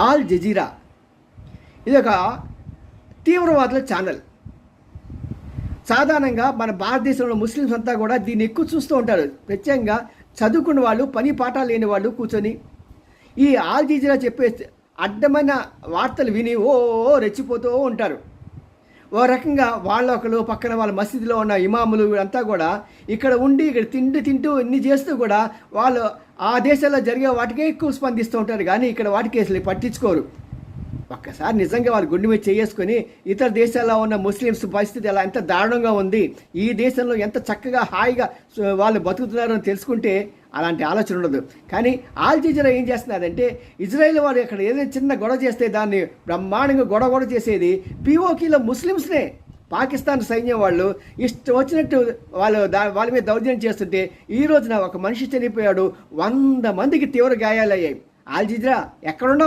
All Jazeera ఇది ఒక తీవ్రవాదుల channel. సాధారణంగా మన భారతదేశంలో ముస్లిమ్స్ అంతా కూడా దీన్ని ఎక్కువ చూస్తూ ఉంటారు. ప్రత్యేకంగా చదువుకున్న వాళ్ళు, పని పాఠాలు లేని వాళ్ళు కూర్చొని ఈ ఆల్ జజీరా చెప్పే అడ్డమైన వార్తలు విని ఓ రెచ్చిపోతూ ఉంటారు. ఓ రకంగా ఒకరు పక్కన వాళ్ళ మసీదులో ఉన్న ఇమాములు అంతా కూడా ఇక్కడ ఉండి ఇక్కడ తింటూ ఇన్ని చేస్తూ కూడా వాళ్ళు ఆ దేశాల్లో జరిగే వాటికే ఎక్కువ స్పందిస్తూ ఉంటారు, కానీ ఇక్కడ వాటికి అసలు పట్టించుకోరు. ఒక్కసారి నిజంగా వాళ్ళు గుండె మీద చేసుకొని ఇతర దేశాల్లో ఉన్న ముస్లిమ్స్ పరిస్థితి ఎలా ఎంత దారుణంగా ఉంది, ఈ దేశంలో ఎంత చక్కగా హాయిగా వాళ్ళు బతుకుతున్నారో అని తెలుసుకుంటే అలాంటి ఆలోచన ఉండదు. కానీ ఆల్ జజీరా ఏం చేస్తున్నారంటే ఇజ్రాయెల్ వాడు ఇక్కడ ఏదైనా చిన్న గొడవ చేస్తే దాన్ని బ్రహ్మాండంగా గొడవ చేసేది పీఓకేలో ముస్లిమ్స్నే. పాకిస్తాన్ సైన్యం వాళ్ళు ఇష్టం వచ్చినట్టు వాళ్ళ మీద దౌర్జన్యం చేస్తుంటే ఈ రోజున ఒక మనిషి చనిపోయాడు, 100 మందికి తీవ్ర గాయాలయ్యాయి. ఆల్ జజీరా ఎక్కడున్నా